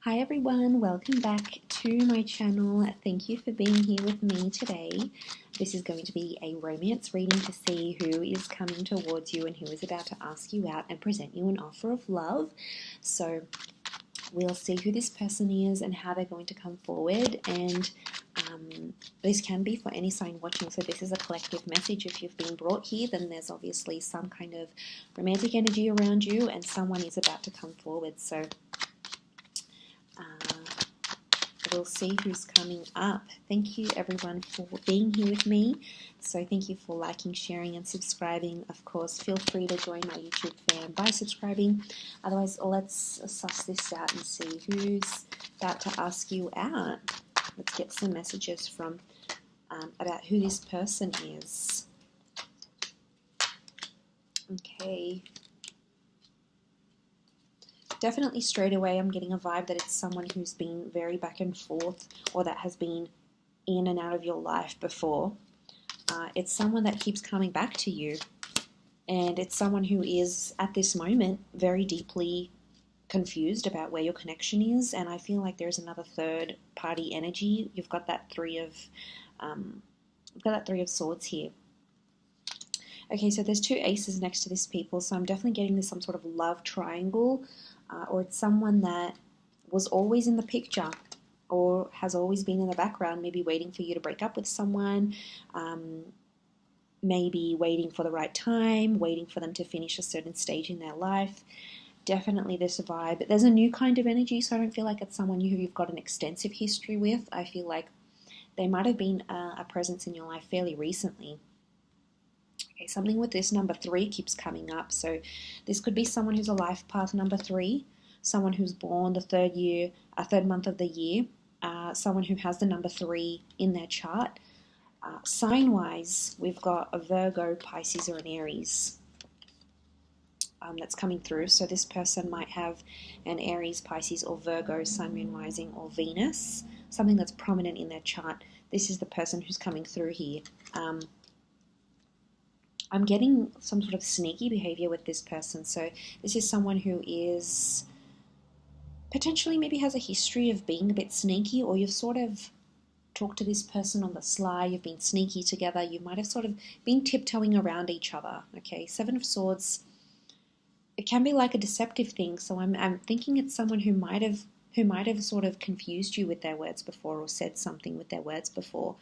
Hi everyone, welcome back to my channel. Thank you for being here with me today. This is going to be a romance reading to see who is coming towards you and who is about to ask you out and present you an offer of love. So we'll see who this person is and how they're going to come forward, and this can be for any sign watching, so this is a collective message. If you've been brought here, then there's obviously some kind of romantic energy around you and someone is about to come forward. So we'll see who's coming up. Thank you everyone for being here with me. So thank you for liking, sharing and subscribing. Of course, feel free to join my YouTube fam by subscribing. Otherwise, let's suss this out and see who's about to ask you out. Let's get some messages from about who this person is. Okay. Definitely straight away I'm getting a vibe that it's someone who's been very back and forth, or that has been in and out of your life before. It's someone that keeps coming back to you, and it's someone who is at this moment very deeply confused about where your connection is, and I feel like there's another third party energy. You've got that three of swords here. Okay, so there's two aces next to this people, so I'm definitely getting this some sort of love triangle, or it's someone that was always in the picture or has always been in the background, maybe waiting for you to break up with someone, maybe waiting for the right time, waiting for them to finish a certain stage in their life. Definitely this vibe. There's a new kind of energy, so I don't feel like it's someone who you've got an extensive history with. I feel like they might have been a presence in your life fairly recently. Okay, something with this number 3 keeps coming up. So this could be someone who's a life path number 3, someone who's born the third month of the year, someone who has the number 3 in their chart. Sign-wise, we've got a Virgo, Pisces, or an Aries that's coming through. So this person might have an Aries, Pisces, or Virgo, Sun, Moon, Rising, or Venus, something that's prominent in their chart. This is the person who's coming through here. I'm getting some sort of sneaky behavior with this person. So this is someone who is potentially maybe has a history of being a bit sneaky, or you've sort of talked to this person on the sly, you've been sneaky together, you might have sort of been tiptoeing around each other. Okay, Seven of Swords, it can be like a deceptive thing. So I'm thinking it's someone who might have sort of confused you with their words before, or said something with their words before.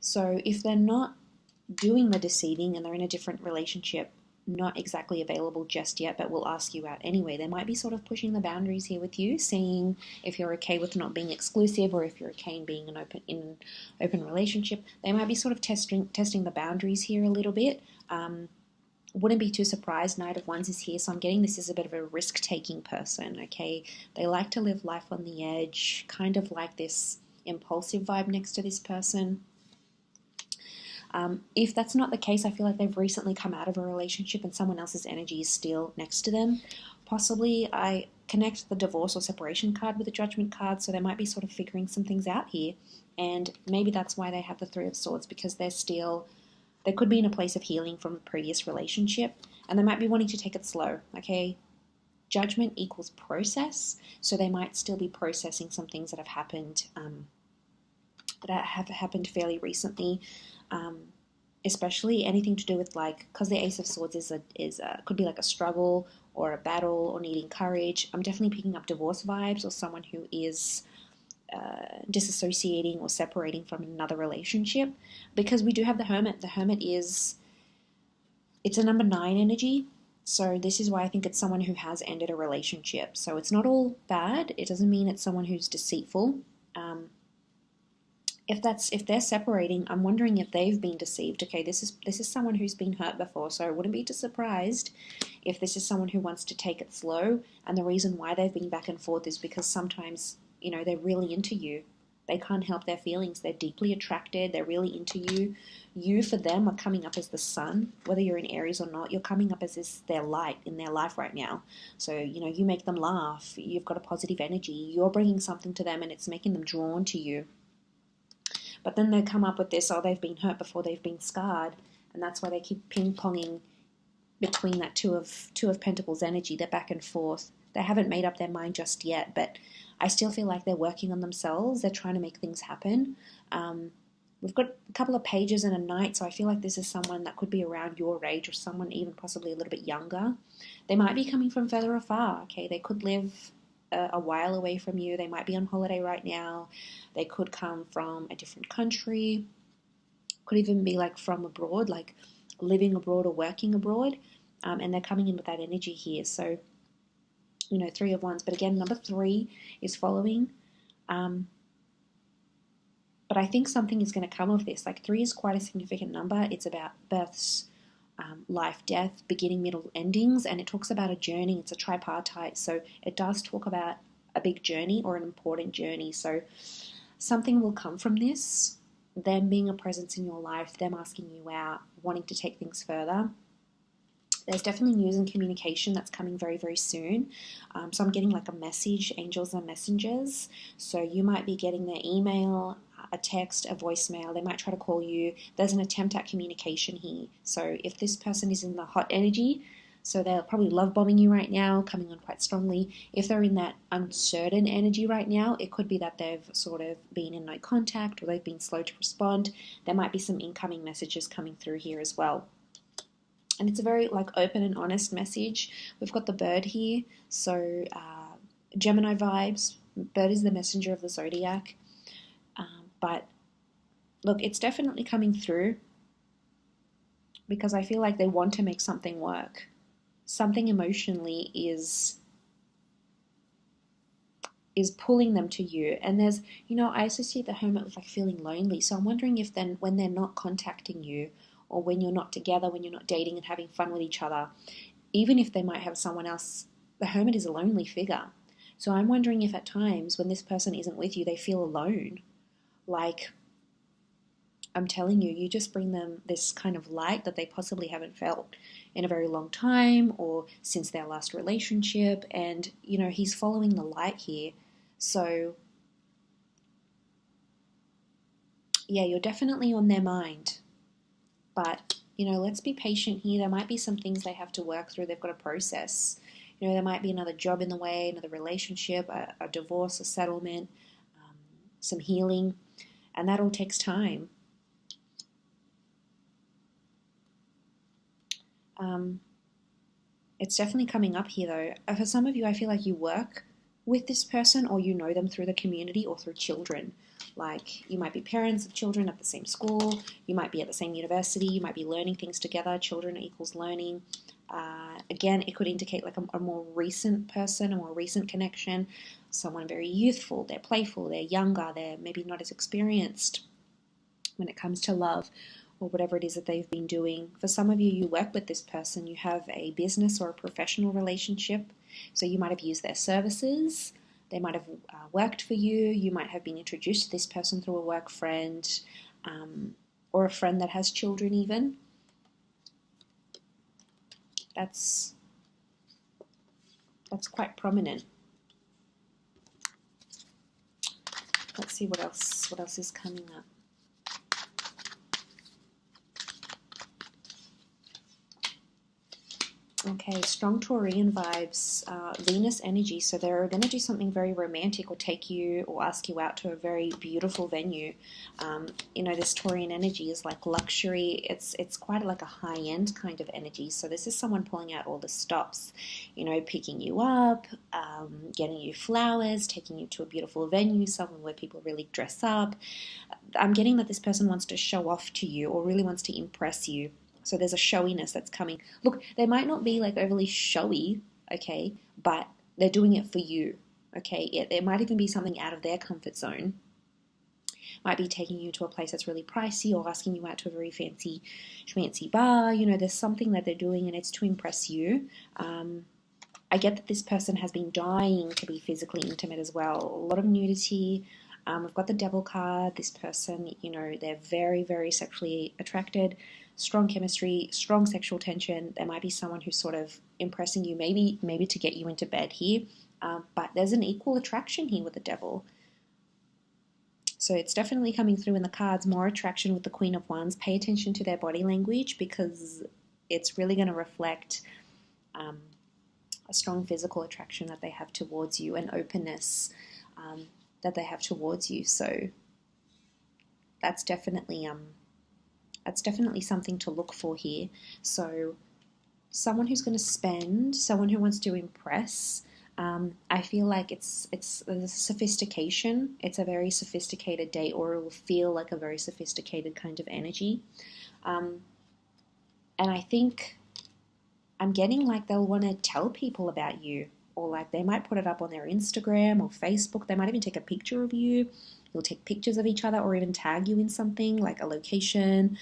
So if they're not doing the deceiving and they're in a different relationship, not exactly available just yet, but will ask you out anyway, they might be sort of pushing the boundaries here with you, seeing if you're okay with not being exclusive, or if you're okay in being in an open relationship. They might be sort of testing the boundaries here a little bit. Wouldn't be too surprised. Knight of Wands is here, so I'm getting this is a bit of a risk-taking person, okay? They like to live life on the edge, kind of like this impulsive vibe next to this person. If that's not the case, I feel like they've recently come out of a relationship and someone else's energy is still next to them. Possibly I connect the divorce or separation card with the Judgment card, so they might be sort of figuring some things out here. And maybe that's why they have the Three of Swords, because they could be in a place of healing from a previous relationship, and they might be wanting to take it slow, okay? Judgment equals process, so they might still be processing some things that have happened fairly recently. Especially anything to do with, like, because the Ace of Swords could be like a struggle or a battle or needing courage. I'm definitely picking up divorce vibes, or someone who is disassociating or separating from another relationship, because we do have the Hermit. The Hermit it's a number 9 energy, so this is why I think it's someone who has ended a relationship. So it's not all bad. It doesn't mean it's someone who's deceitful. If they're separating, I'm wondering if they've been deceived. Okay, this is someone who's been hurt before, so I wouldn't be too surprised if this is someone who wants to take it slow, and the reason why they've been back and forth is because sometimes, they're really into you. They can't help their feelings. They're deeply attracted. They're really into you. You, for them, are coming up as the sun. Whether you're in Aries or not, you're coming up as their light in their life right now. So, you make them laugh. You've got a positive energy. You're bringing something to them, and it's making them drawn to you. But then they come up with this, they've been hurt before, they've been scarred, and that's why they keep ping-ponging between that two of Pentacles energy. They're back and forth. They haven't made up their mind just yet, but I still feel like they're working on themselves. They're trying to make things happen. We've got a couple of pages and a knight, so I feel like this is someone that could be around your age, or someone even possibly a little bit younger. They might be coming from further afar, okay? They could live a while away from you. They might be on holiday right now. They could come from a different country. Could even be like from abroad, like living abroad or working abroad. And they're coming in with that energy here. So, you know, 3 of Wands. But again, number 3 is following. But I think something is going to come of this. Like 3 is quite a significant number. It's about births, life, death, beginning, middle, endings. And it talks about a journey. It's a tripartite. So it does talk about a big journey or an important journey. So something will come from this. Them being a presence in your life, them asking you out, wanting to take things further. There's definitely news and communication that's coming very, very soon. So I'm getting like a message, angels are messengers. So you might be getting their email, a text, a voicemail. They might try to call you. There's an attempt at communication here. So if this person is in the hot energy, so they're probably love bombing you right now, coming on quite strongly. If they're in that uncertain energy right now, it could be that they've sort of been in no contact, or they've been slow to respond. There might be some incoming messages coming through here as well. And it's a very like open and honest message. We've got the bird here, so Gemini vibes. Bird is the messenger of the zodiac. But look, it's definitely coming through, because I feel like they want to make something work. Something emotionally is pulling them to you. And there's, you know, I associate the Hermit with like feeling lonely. So I'm wondering if then when they're not contacting you, or when you're not together, when you're not dating and having fun with each other, even if they might have someone else, the Hermit is a lonely figure. So I'm wondering if at times when this person isn't with you, they feel alone. Like, I'm telling you, you just bring them this kind of light that they possibly haven't felt in a very long time, or since their last relationship. And, you know, he's following the light here. So, yeah, you're definitely on their mind. But, you know, let's be patient here. There might be some things they have to work through. They've got to process. You know, there might be another job in the way, another relationship, a divorce, a settlement, some healing. And that all takes time. It's definitely coming up here, though. For some of you, I feel like you work with this person, or you know them through the community or through children. Like, you might be parents of children at the same school, you might be at the same university, you might be learning things together. Children equals learning. Again, it could indicate like a more recent person, a more recent connection, someone very youthful, they're playful, they're younger, they're maybe not as experienced when it comes to love, or whatever it is that they've been doing. For some of you, you work with this person, you have a business or a professional relationship, so you might have used their services, they might have worked for you, you might have been introduced to this person through a work friend, or a friend that has children even. That's quite prominent. Let's see what else is coming up. Okay, strong Taurian vibes, Venus energy. So they're going to do something very romantic, or take you or ask you out to a very beautiful venue. You know, this Taurian energy is like luxury. It's quite like a high-end kind of energy. So this is someone pulling out all the stops, you know, picking you up, getting you flowers, taking you to a beautiful venue, somewhere where people really dress up. I'm getting that this person wants to show off to you, or really wants to impress you. So there's a showiness that's coming. Look, they might not be like overly showy, okay, but they're doing it for you, okay? It might even be something out of their comfort zone. Might be taking you to a place that's really pricey, or asking you out to a very fancy bar. You know, there's something that they're doing, and it's to impress you. I get that this person has been dying to be physically intimate as well. A lot of nudity. We've got the Devil card. This person, you know, they're very, very sexually attracted. Strong chemistry, strong sexual tension. There might be someone who's sort of impressing you, maybe to get you into bed here. But there's an equal attraction here with the Devil. So it's definitely coming through in the cards. More attraction with the Queen of Wands. Pay attention to their body language, because it's really going to reflect a strong physical attraction that they have towards you, an openness that they have towards you. So that's definitely something to look for here. So someone who's going to spend, someone who wants to impress. I feel like it's a sophistication. It's a very sophisticated date, or it will feel like a very sophisticated kind of energy. And I think I'm getting like they'll want to tell people about you, or like they might put it up on their Instagram or Facebook. They might even take a picture of you. You'll take pictures of each other, or even tag you in something like a location,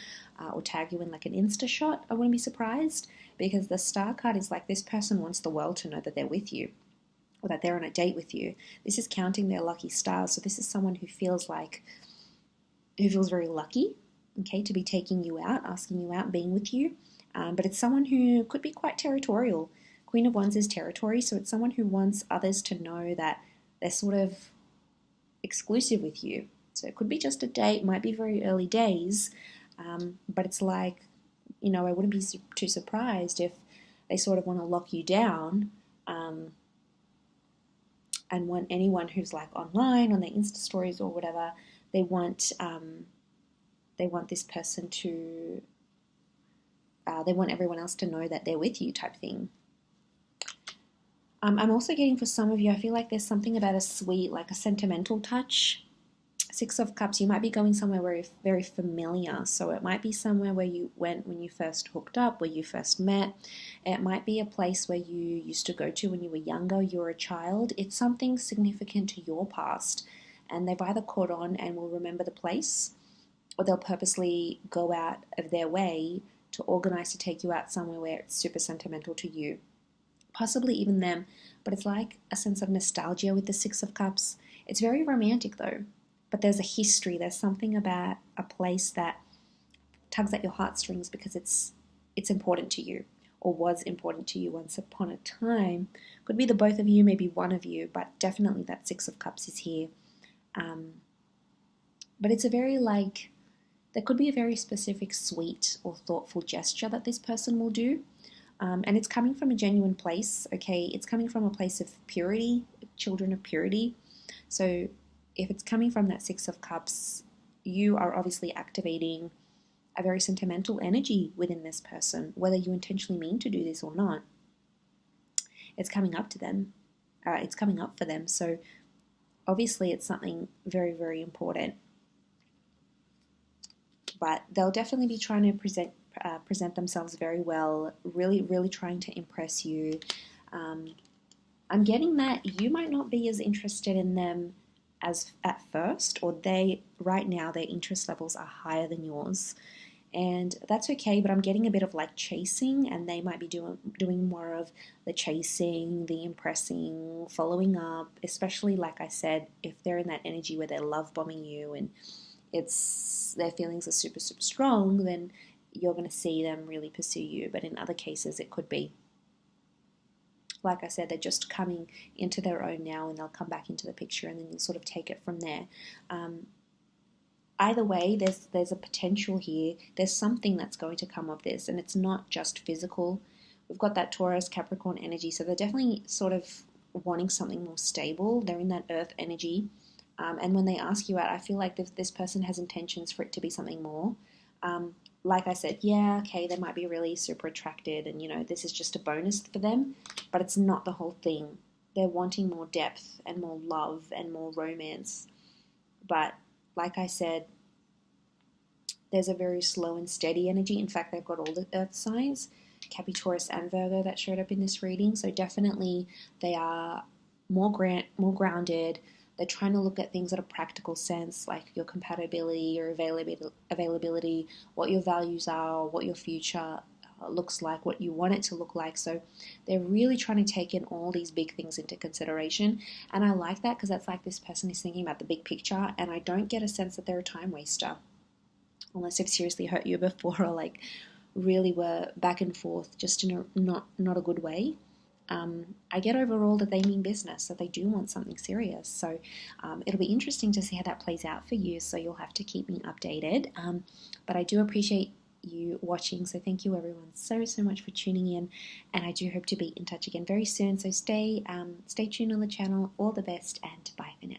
or tag you in like an Insta shot. I wouldn't be surprised, because the star card is like this person wants the world to know that they're with you, or that they're on a date with you. This is counting their lucky stars. So this is someone who feels very lucky, okay, to be taking you out, asking you out, being with you. But it's someone who could be quite territorial. Queen of Wands is territory, so it's someone who wants others to know that they're sort of exclusive with you. So it could be just a date, might be very early days, but it's like, I wouldn't be too surprised if they sort of want to lock you down, and want anyone who's like online on their Insta stories or whatever, they want this person to, they want everyone else to know that they're with you type thing. I'm also getting, for some of you, I feel like there's something about a sweet, like a sentimental touch. Six of Cups, you might be going somewhere very, very familiar. So it might be somewhere where you went when you first hooked up, where you first met. It might be a place where you used to go to when you were younger, you were a child. It's something significant to your past. And they've either caught on and will remember the place, or they'll purposely go out of their way to organize to take you out somewhere where it's super sentimental to you. Possibly even them, but it's like a sense of nostalgia with the Six of Cups. It's very romantic though, but there's a history. There's something about a place that tugs at your heartstrings because it's important to you, or was important to you once upon a time. Could be the both of you, maybe one of you, but definitely that Six of Cups is here. But it's a very there could be a very specific, sweet or thoughtful gesture that this person will do. And it's coming from a genuine place, okay? It's coming from a place of purity, children of purity. So if it's coming from that Six of Cups, you are obviously activating a very sentimental energy within this person, whether you intentionally mean to do this or not. It's coming up to them. It's coming up for them. So obviously it's something very, very important. But they'll definitely be trying to present themselves very well, really, really trying to impress you. I'm getting that you might not be as interested in them as at first, or right now their interest levels are higher than yours. And that's okay, but I'm getting a bit of like chasing, and they might be doing more of the chasing, the impressing, following up, especially like I said, if they're in that energy where they're love bombing you and their feelings are super, super strong, then you're going to see them really pursue you. But in other cases, it could be, like I said, they're just coming into their own now, and they'll come back into the picture, and then you'll sort of take it from there. Either way, there's a potential here. There's something that's going to come of this, and it's not just physical. We've got that Taurus, Capricorn energy, so they're definitely sort of wanting something more stable. They're in that earth energy. And when they ask you out, I feel like this person has intentions for it to be something more. Like I said, yeah, okay, they might be really super attracted, and this is just a bonus for them, but it's not the whole thing. They're wanting more depth and more love and more romance. But like I said, there's a very slow and steady energy. In fact, they've got all the earth signs, Capi, Taurus, and Virgo, that showed up in this reading. So definitely they are more grounded. They're trying to look at things at a practical sense, like your compatibility, your availability, what your values are, what your future looks like, what you want it to look like. So they're really trying to take in all these big things into consideration. And I like that, because that's like this person is thinking about the big picture, and I don't get a sense that they're a time waster, unless they've seriously hurt you before, or like really were back and forth just in a not a good way. I get overall that they mean business, that they do want something serious. So it'll be interesting to see how that plays out for you. So you'll have to keep me updated. But I do appreciate you watching. So thank you everyone so much for tuning in, and I do hope to be in touch again very soon. So stay tuned on the channel. All the best, and bye for now.